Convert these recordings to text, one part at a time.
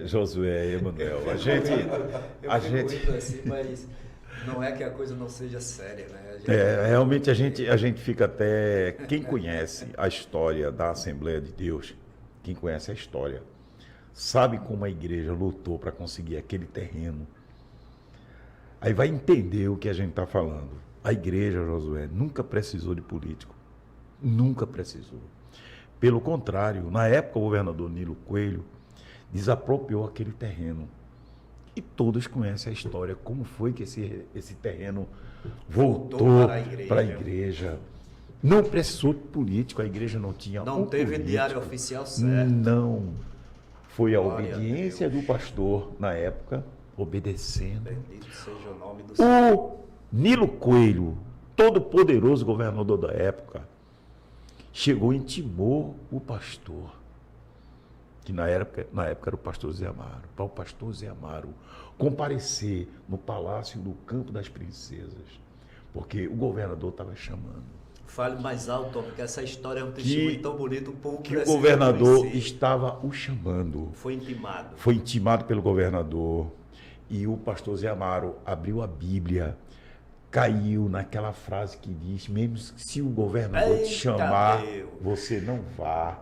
Josué e Emanuel. Eu A fico gente, rindo assim, mas não é que a coisa não seja séria, né? realmente a gente fica até. Quem conhece a história da Assembleia de Deus, quem conhece a história, sabe como a igreja lutou para conseguir aquele terreno. Aí vai entender o que a gente está falando. A igreja, Josué, nunca precisou de político. Nunca precisou. Pelo contrário, na época o governador Nilo Coelho desapropriou aquele terreno. E todos conhecem a história, como foi que esse terreno voltou para a igreja. Não precisou de político, a igreja não tinha Não teve político. diário oficial certo. Não. Foi a Glória a obediência do pastor, na época, obedecendo. Bendito seja o nome do Senhor. O Nilo Coelho, todo poderoso governador da época, chegou e intimou o pastor, que na época era o pastor Zé Amaro, para o pastor Zé Amaro comparecer no Palácio do Campo das Princesas, porque o governador estava chamando. Fale mais alto, porque essa história é um testemunho tão bonito, o povo Que o precisa governador conhecer. estava o chamando. Foi intimado. Foi intimado pelo governador e o pastor Zé Amaro abriu a Bíblia, caiu naquela frase que diz, mesmo se o governador te Eita chamar, Deus. você não vá.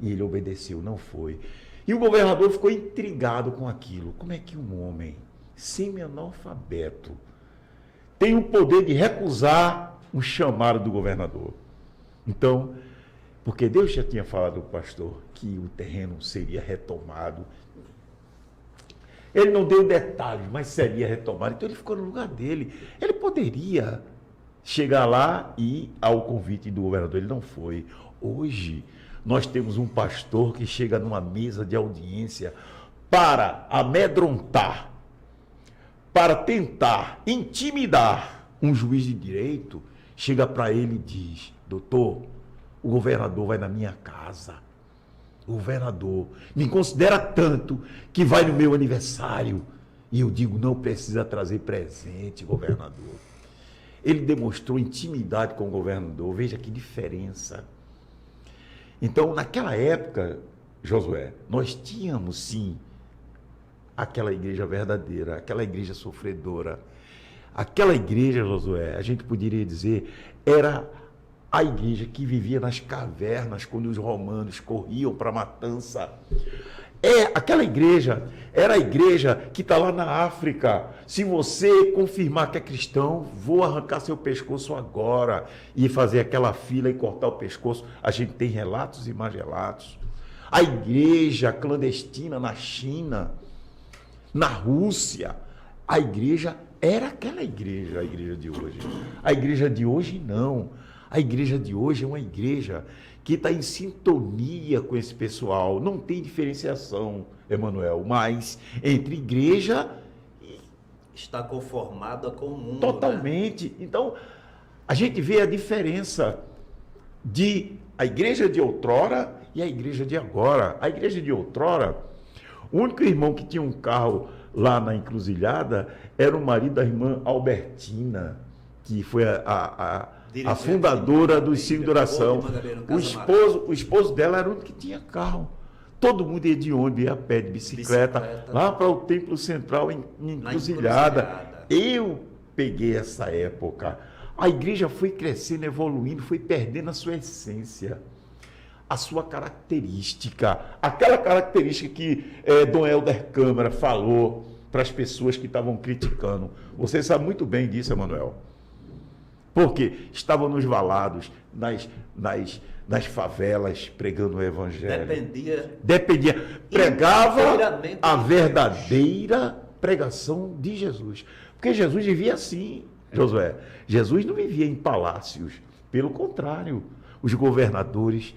E ele obedeceu, não foi. E o governador ficou intrigado com aquilo. Como é que um homem semi-analfabeto tem o poder de recusar um chamado do governador? Então, porque Deus já tinha falado ao pastor que o terreno seria retomado. Ele não deu detalhes, mas seria retomado. Então ele ficou no lugar dele. Ele poderia chegar lá e ir ao convite do governador. Ele não foi. Hoje, nós temos um pastor que chega numa mesa de audiência para amedrontar, para tentar intimidar um juiz de direito. Chega para ele e diz: doutor, o governador vai na minha casa. O governador me considera tanto que vai no meu aniversário. E eu digo, não precisa trazer presente, governador. Ele demonstrou intimidade com o governador. Veja que diferença. Então, naquela época, Josué, nós tínhamos sim aquela igreja verdadeira, aquela igreja sofredora. Aquela igreja, Josué, a gente poderia dizer, era a igreja que vivia nas cavernas quando os romanos corriam para a matança. Aquela igreja era a igreja que está lá na África. Se você confirmar que é cristão, vou arrancar seu pescoço agora e fazer aquela fila e cortar o pescoço. A gente tem relatos e mais relatos. A igreja clandestina na China, na Rússia, a igreja era aquela igreja, a igreja de hoje. A igreja de hoje não. A igreja de hoje é uma igreja que está em sintonia com esse pessoal. Não tem diferenciação, Emanuel, mas entre igreja e... Está conformada com o mundo. Totalmente. Né? Então, a gente vê a diferença de a igreja de outrora e a igreja de agora. A igreja de outrora, o único irmão que tinha um carro lá na encruzilhada era o marido da irmã Albertina, que foi a fundadora do Círculo de Oração. O esposo dela era o único que tinha carro. Todo mundo ia de ônibus, ia a pé, de bicicleta, lá para o Templo Central em Encruzilhada. Eu peguei essa época. A igreja foi crescendo, evoluindo, foi perdendo a sua essência, a sua característica. Aquela característica que Dom Helder Câmara falou para as pessoas que estavam criticando. Você sabe muito bem disso, Emanuel. Porque estavam nos valados, nas favelas, pregando o evangelho. Dependia. Pregava a verdadeira pregação de Jesus. Porque Jesus vivia assim, Josué. Jesus não vivia em palácios. Pelo contrário, os governadores,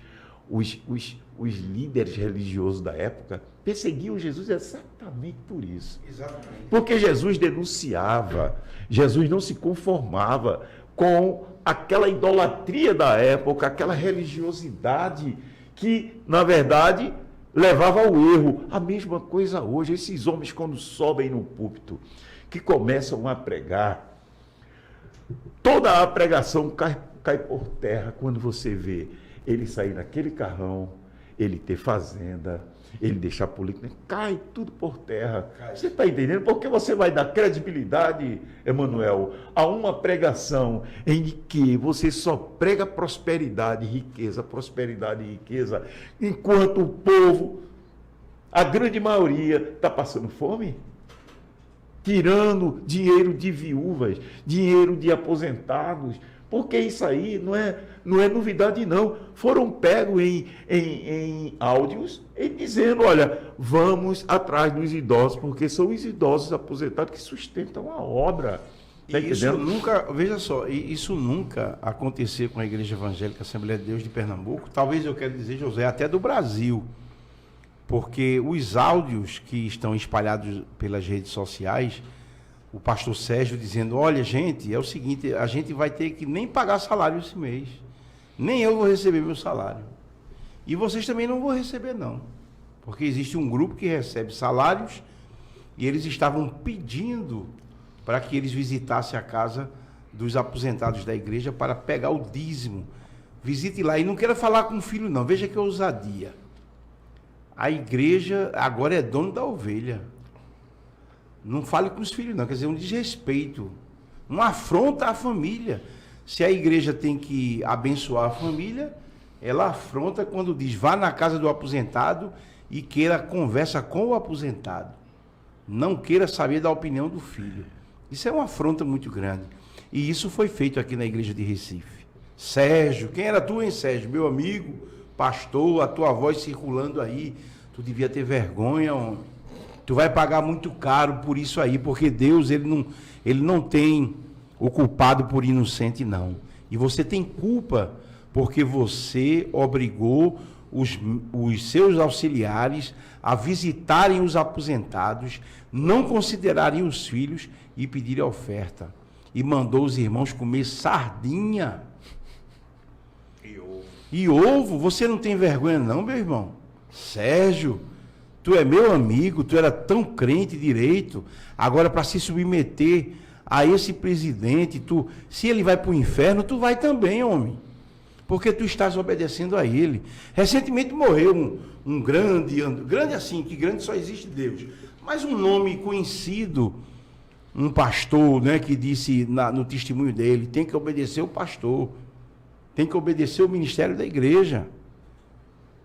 os líderes religiosos da época perseguiam Jesus exatamente por isso. Exatamente. Porque Jesus denunciava, Jesus não se conformava com aquela idolatria da época, aquela religiosidade que, na verdade, levava ao erro. A mesma coisa hoje, esses homens quando sobem no púlpito, que começam a pregar, toda a pregação cai por terra quando você vê ele sair naquele carrão, ele ter fazenda, ele deixa a política, cai tudo por terra. Você está entendendo? Porque você vai dar credibilidade, Emanuel, a uma pregação em que você só prega prosperidade e riqueza, enquanto o povo, a grande maioria, está passando fome? Tirando dinheiro de viúvas, dinheiro de aposentados, porque isso aí não é novidade, não. Foram pegos em áudios e dizendo, olha, vamos atrás dos idosos, porque são os idosos aposentados que sustentam a obra. Tá isso nunca, veja só, isso nunca aconteceu com a Igreja Evangélica Assembleia de Deus de Pernambuco, talvez eu quero dizer, José, até do Brasil, porque os áudios que estão espalhados pelas redes sociais, o pastor Sérgio dizendo, olha gente, é o seguinte, a gente vai ter que nem pagar salário esse mês, nem eu vou receber meu salário, e vocês também não vão receber não, porque existe um grupo que recebe salários, e eles estavam pedindo para que eles visitassem a casa dos aposentados da igreja para pegar o dízimo. Visite lá, e não queira falar com o filho não, veja que ousadia. A igreja agora é dono da ovelha. Não fale com os filhos não, quer dizer, um desrespeito, uma afronta à família. Se a igreja tem que abençoar a família, ela afronta quando diz, vá na casa do aposentado e queira conversa com o aposentado. Não queira saber da opinião do filho. Isso é uma afronta muito grande. E isso foi feito aqui na igreja de Recife. Sérgio, quem era tu, hein, Sérgio? Meu amigo, pastor, a tua voz circulando aí, tu devia ter vergonha, homem. Tu vai pagar muito caro por isso aí, porque Deus, ele não tem o culpado por inocente, não. E você tem culpa, porque você obrigou os seus auxiliares a visitarem os aposentados, não considerarem os filhos e pedirem oferta. E mandou os irmãos comer sardinha. E ovo, você não tem vergonha não, meu irmão? Sérgio, tu é meu amigo, tu era tão crente direito, agora para se submeter a esse presidente, se ele vai para o inferno, tu vai também, homem. Porque tu estás obedecendo a ele. Recentemente morreu um grande assim, que grande só existe Deus, mas um nome conhecido, um pastor, né, que disse no testemunho dele, tem que obedecer o pastor, tem que obedecer o ministério da igreja.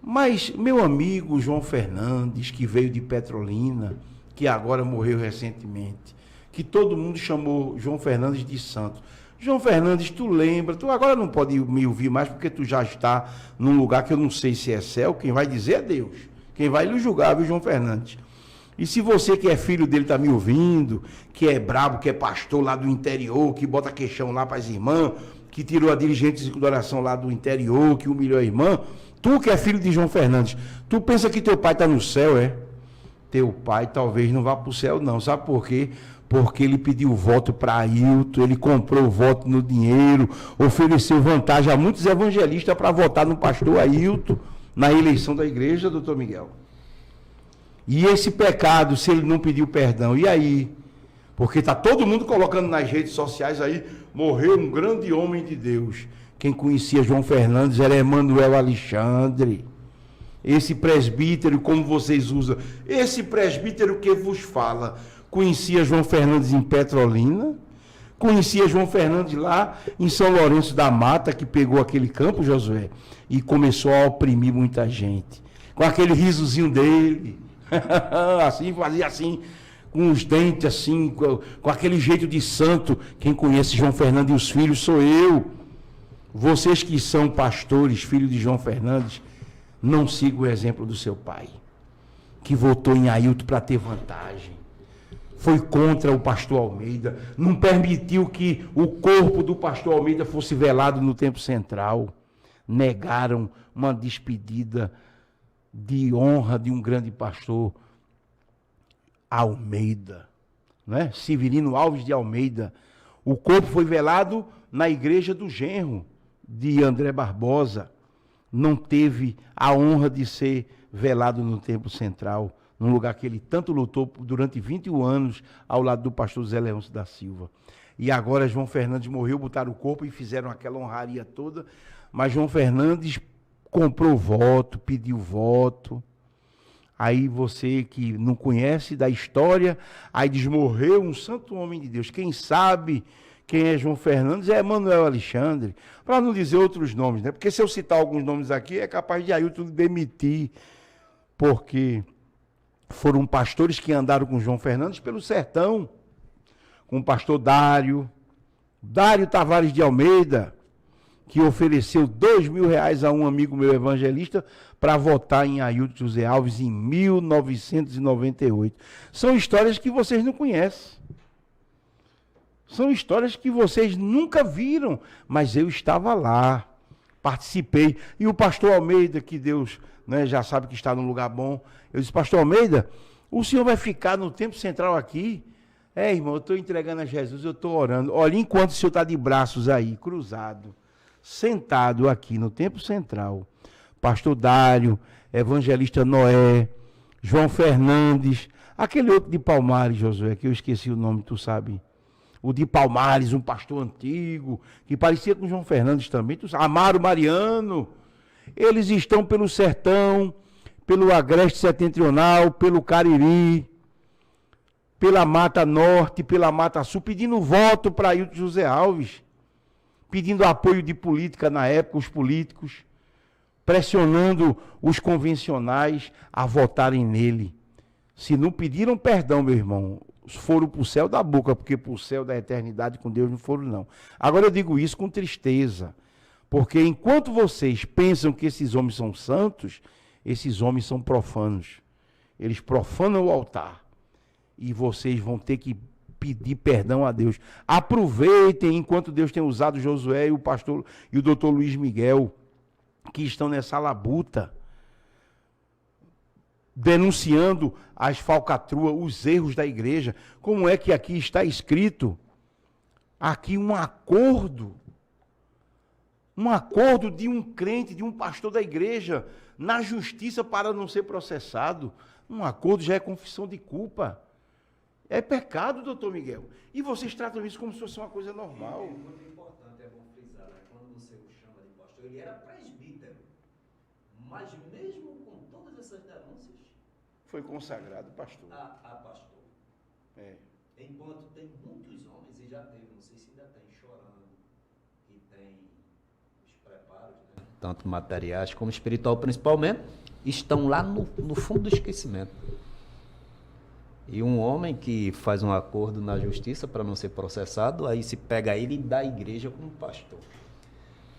Mas meu amigo João Fernandes, que veio de Petrolina, que agora morreu recentemente, que todo mundo chamou João Fernandes de santo. João Fernandes, tu lembra, tu agora não pode me ouvir mais, porque tu já está num lugar que eu não sei se é céu, quem vai dizer é Deus, quem vai lhe julgar, viu, João Fernandes? E se você que é filho dele está me ouvindo, que é brabo, que é pastor lá do interior, que bota queixão lá para as irmãs, que tirou a dirigente de oração lá do interior, que humilhou a irmã, tu que é filho de João Fernandes, tu pensa que teu pai está no céu, é? Teu pai talvez não vá para o céu não, sabe por quê? Porque ele pediu voto para Ailton, ele comprou o voto no dinheiro, ofereceu vantagem a muitos evangelistas para votar no pastor Ailton na eleição da igreja, doutor Miguel. E esse pecado, se ele não pediu perdão, e aí? Porque está todo mundo colocando nas redes sociais aí, morreu um grande homem de Deus. Quem conhecia João Fernandes era Emanuel Alexandre. Esse presbítero, como vocês usam, esse presbítero que vos fala, conhecia João Fernandes em Petrolina, conhecia João Fernandes lá em São Lourenço da Mata, que pegou aquele campo, Josué, e começou a oprimir muita gente. Com aquele risozinho dele, assim, fazia assim, com os dentes assim, com aquele jeito de santo. Quem conhece João Fernandes e os filhos sou eu. Vocês que são pastores, filhos de João Fernandes, não sigam o exemplo do seu pai, que votou em Ailton para ter vantagem. Foi contra o pastor Almeida, não permitiu que o corpo do pastor Almeida fosse velado no Templo Central. Negaram uma despedida de honra de um grande pastor Almeida, né? Severino Alves de Almeida. O corpo foi velado na igreja do genro de André Barbosa. Não teve a honra de ser velado no Templo Central, num lugar que ele tanto lutou durante 21 anos ao lado do pastor Zé Leôncio da Silva. E agora João Fernandes morreu, botaram o corpo e fizeram aquela honraria toda, mas João Fernandes comprou voto, pediu voto. Aí você que não conhece da história, aí diz, morreu um santo homem de Deus. Quem sabe quem é João Fernandes é Manuel Alexandre. Para não dizer outros nomes, né? Porque se eu citar alguns nomes aqui, é capaz de Ailton demitir, porque foram pastores que andaram com João Fernandes pelo sertão, com o pastor Dário Tavares de Almeida, que ofereceu R$2.000 a um amigo meu evangelista para votar em Ailton José Alves em 1998. São histórias que vocês não conhecem. São histórias que vocês nunca viram, mas eu estava lá, participei. E o pastor Almeida, que Deus, né, já sabe que está num lugar bom, eu disse, pastor Almeida, o senhor vai ficar no Templo Central aqui? Irmão, eu estou entregando a Jesus, eu estou orando. Olha, enquanto o senhor está de braços aí, cruzado, sentado aqui no Templo Central, pastor Dário, evangelista Noé, João Fernandes, aquele outro de Palmares, Josué, que eu esqueci o nome, tu sabe. O de Palmares, um pastor antigo, que parecia com João Fernandes também, tu sabe. Amaro Mariano, eles estão pelo sertão, pelo Agreste Setentrional, pelo Cariri, pela Mata Norte, pela Mata Sul, pedindo voto para Ailton José Alves, pedindo apoio de política na época, os políticos, pressionando os convencionais a votarem nele. Se não pediram perdão, meu irmão, foram para o céu da boca, porque para o céu da eternidade com Deus não foram, não. Agora eu digo isso com tristeza, porque enquanto vocês pensam que esses homens são santos, esses homens são profanos. Eles profanam o altar. E vocês vão ter que pedir perdão a Deus. Aproveitem enquanto Deus tem usado Josué e o pastor e o doutor Luiz Miguel, que estão nessa labuta, denunciando as falcatruas, os erros da igreja. Como é que aqui está escrito? Aqui um acordo de um crente, de um pastor da igreja, na justiça para não ser processado. Um acordo já é confissão de culpa. É pecado, doutor Miguel. E vocês tratam isso como se fosse uma coisa normal. É muito importante, é bom frisar, né? Quando você o chama de pastor, ele era presbítero. Mas mesmo com todas essas denúncias... Foi consagrado pastor. A pastor. É. Enquanto tem muitos homens, e já teve, não sei se ainda tem, chorando, que tem os preparos, né? Tanto materiais como espiritual principalmente, estão lá no fundo do esquecimento. E um homem que faz um acordo na justiça para não ser processado, aí se pega ele e dá a igreja como pastor.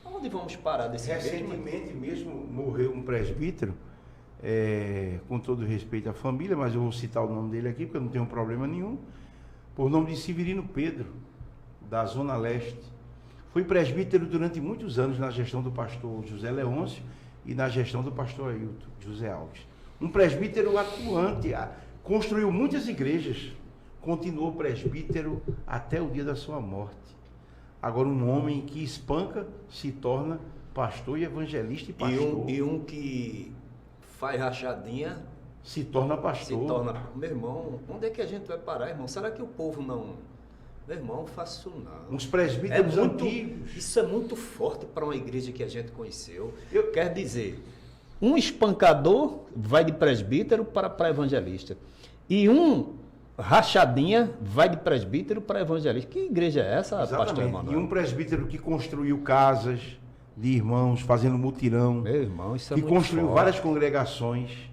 Onde vamos parar desse Recentemente mesmo morreu um presbítero, com todo respeito à família, mas eu vou citar o nome dele aqui, porque eu não tenho problema nenhum, por nome de Severino Pedro, da Zona Leste. Fui presbítero durante muitos anos na gestão do pastor José Leôncio e na gestão do pastor Ailton José Alves. Um presbítero atuante, construiu muitas igrejas, continuou presbítero até o dia da sua morte. Agora um homem que espanca se torna pastor e evangelista e pastor. E um que faz rachadinha se torna pastor. Meu irmão, onde é que a gente vai parar, irmão? Será que o povo não... Meu irmão, faço não. Uns presbíteros antigos. Isso é muito forte para uma igreja que a gente conheceu. Quer dizer, um espancador vai de presbítero para evangelista. E um rachadinha vai de presbítero para evangelista. Que igreja é essa, pastor Emanuel? E um presbítero que construiu casas de irmãos, fazendo mutirão. Meu irmão, isso é que muito construiu forte. Várias congregações.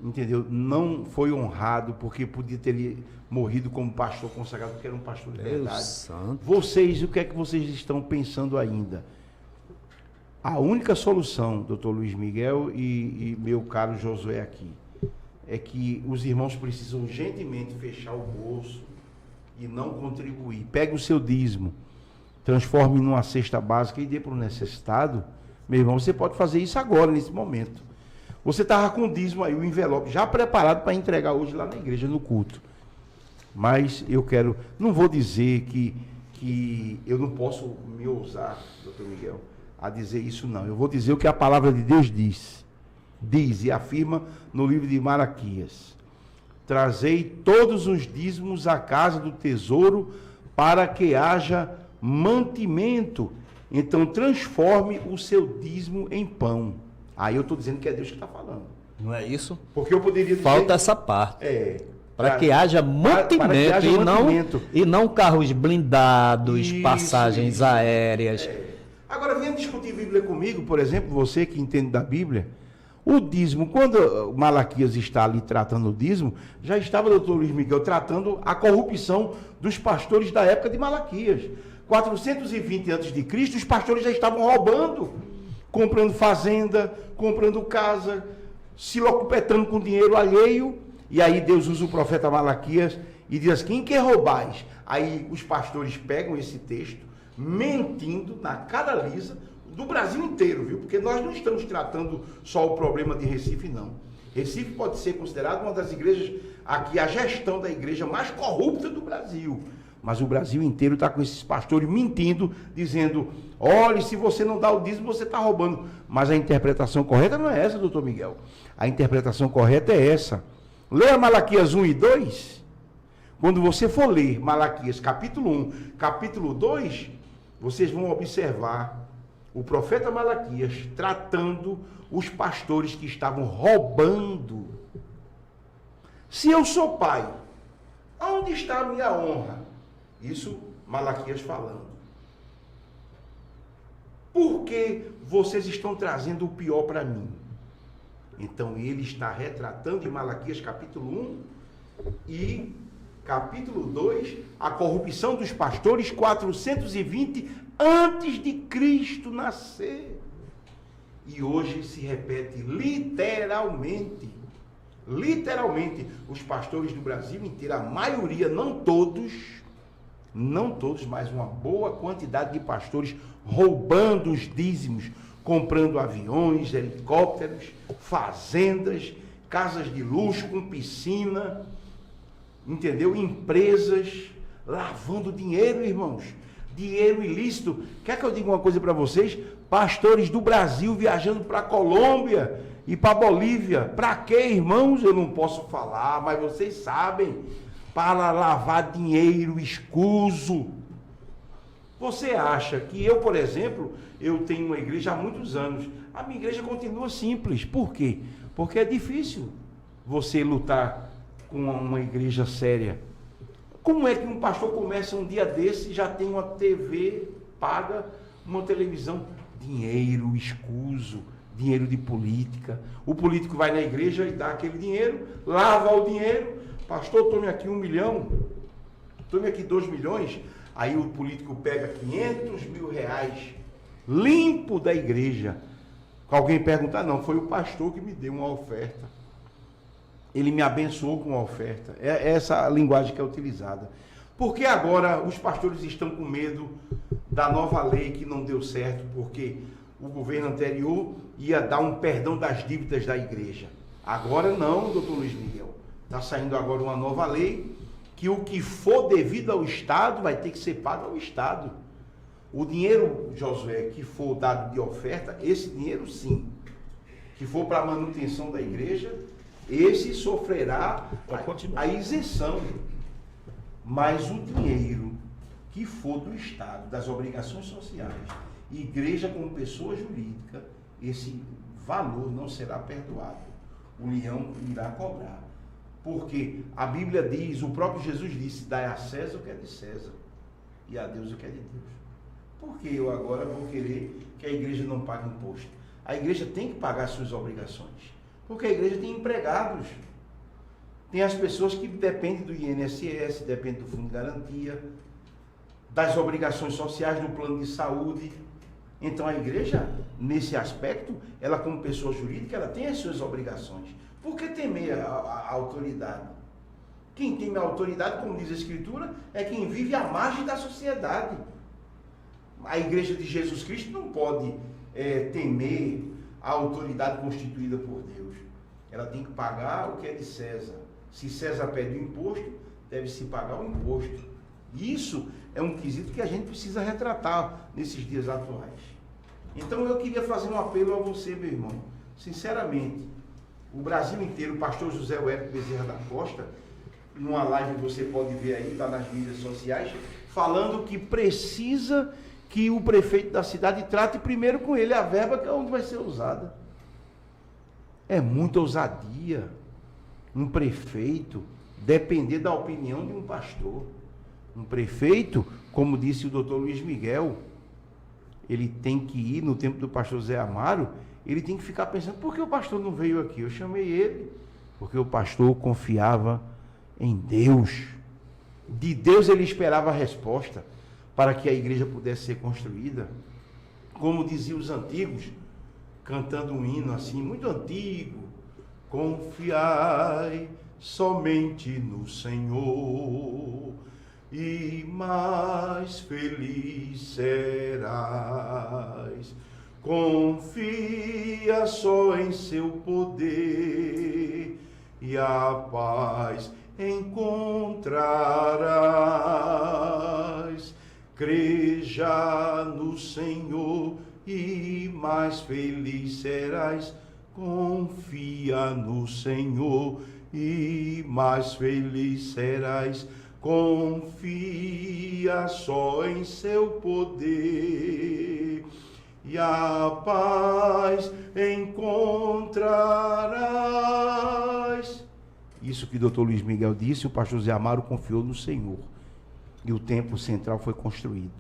Entendeu? Não foi honrado porque podia ter morrido como pastor consagrado, porque era um pastor de verdade. Santo. Vocês, o que é que vocês estão pensando ainda? A única solução, doutor Luiz Miguel e meu caro Josué aqui, é que os irmãos precisam urgentemente fechar o bolso e não contribuir. Pegue o seu dízimo, transforme numa cesta básica e dê para o necessitado. Meu irmão, você pode fazer isso agora, nesse momento. Você estava com o dízimo aí, o envelope, já preparado para entregar hoje lá na igreja, no culto. Mas eu quero, não vou dizer que eu não posso me ousar, doutor Miguel, a dizer isso não. Eu vou dizer o que a palavra de Deus diz e afirma no livro de Malaquias: trazei todos os dízimos à casa do tesouro para que haja mantimento. Então transforme o seu dízimo em pão. Aí eu estou dizendo que é Deus que está falando. Não é isso? Porque eu poderia dizer... Falta essa parte. Para que haja mantimento, para que haja mantimento. E não carros blindados, Isso, passagens isso. aéreas. Agora, venha discutir Bíblia comigo, por exemplo, você que entende da Bíblia. O dízimo, quando Malaquias está ali tratando o dízimo, já estava o doutor Luiz Miguel tratando a corrupção dos pastores da época de Malaquias. 420 a.C., os pastores já estavam roubando, comprando fazenda, comprando casa, se locupetando com dinheiro alheio. E aí Deus usa o profeta Malaquias e diz assim: quem quer roubais? Aí os pastores pegam esse texto, mentindo na cara lisa, do Brasil inteiro, viu? Porque nós não estamos tratando só o problema de Recife, não. Recife pode ser considerado uma das igrejas, aqui a gestão da igreja mais corrupta do Brasil. Mas o Brasil inteiro está com esses pastores mentindo, dizendo: olhe, se você não dá o dízimo, você está roubando. Mas a interpretação correta não é essa, doutor Miguel. A interpretação correta é essa. Leia Malaquias 1 e 2. Quando você for ler Malaquias capítulo 1, capítulo 2, vocês vão observar o profeta Malaquias tratando os pastores que estavam roubando. Se eu sou pai, onde está a minha honra? Isso Malaquias falando. Por que vocês estão trazendo o pior para mim? Então ele está retratando em Malaquias capítulo 1 e capítulo 2 a corrupção dos pastores 420 antes de Cristo nascer. E hoje se repete literalmente. Literalmente, os pastores do Brasil inteiro, a maioria, não todos, mas uma boa quantidade de pastores roubando os dízimos, comprando aviões, helicópteros, fazendas, casas de luxo com piscina, entendeu? Empresas, lavando dinheiro, irmãos, dinheiro ilícito. Quer que eu diga uma coisa para vocês? Pastores do Brasil viajando para a Colômbia e para a Bolívia. Para quê, irmãos? Eu não posso falar, mas vocês sabem. Para lavar dinheiro escuso. Você acha que eu, por exemplo, eu tenho uma igreja há muitos anos. A minha igreja continua simples. Por quê? Porque é difícil você lutar com uma igreja séria. Como é que um pastor começa um dia desse e já tem uma TV paga, uma televisão? Dinheiro escuso, dinheiro de política. O político vai na igreja e dá aquele dinheiro, lava o dinheiro. Pastor, tome aqui 1 milhão, tome aqui 2 milhões. Aí o político pega 500 mil reais, limpo da igreja. Alguém perguntar, não, foi o pastor que me deu uma oferta. Ele me abençoou com uma oferta. É essa a linguagem que é utilizada. Porque agora os pastores estão com medo da nova lei que não deu certo, porque o governo anterior ia dar um perdão das dívidas da igreja. Agora não, doutor Luiz Miguel. Está saindo agora uma nova lei que o que for devido ao Estado vai ter que ser pago ao Estado. O dinheiro, Josué, que for dado de oferta, esse dinheiro sim, que for para a manutenção da igreja, esse sofrerá a isenção. Mas o dinheiro que for do Estado, das obrigações sociais, igreja como pessoa jurídica, esse valor não será perdoado. O leão irá cobrar. Porque a Bíblia diz, o próprio Jesus disse, dai a César o que é de César e a Deus o que é de Deus. Por que eu agora vou querer que a igreja não pague imposto? A igreja tem que pagar suas obrigações. Porque a igreja tem empregados. Tem as pessoas que dependem do INSS, dependem do Fundo de Garantia, das obrigações sociais, do plano de saúde. Então a igreja, nesse aspecto, ela como pessoa jurídica, ela tem as suas obrigações. Por que temer a autoridade? Quem teme a autoridade, como diz a Escritura, é quem vive à margem da sociedade. A igreja de Jesus Cristo não pode temer a autoridade constituída por Deus. Ela tem que pagar o que é de César. Se César pede o imposto, deve-se pagar o imposto. Isso é um quesito que a gente precisa retratar nesses dias atuais. Então eu queria fazer um apelo a você, meu irmão. Sinceramente, o Brasil inteiro, o pastor José Wélio Bezerra da Costa, numa live você pode ver aí, está nas mídias sociais, falando que precisa que o prefeito da cidade trate primeiro com ele a verba que é onde vai ser usada. É muita ousadia um prefeito depender da opinião de um pastor. Um prefeito, como disse o doutor Luiz Miguel, ele tem que ir no tempo do pastor Zé Amaro, ele tem que ficar pensando, por que o pastor não veio aqui? Eu chamei ele, porque o pastor confiava em Deus. De Deus ele esperava a resposta para que a igreja pudesse ser construída. Como diziam os antigos, cantando um hino assim, muito antigo: confiai somente no Senhor e mais feliz serás. Confia só em seu poder e a paz encontrarás. Crê já no Senhor e mais feliz serás. Confia no Senhor e mais feliz serás. Confia só em seu poder e a paz encontrarás. Isso que o doutor Luiz Miguel disse, o pastor Zé Amaro confiou no Senhor. E o templo central foi construído.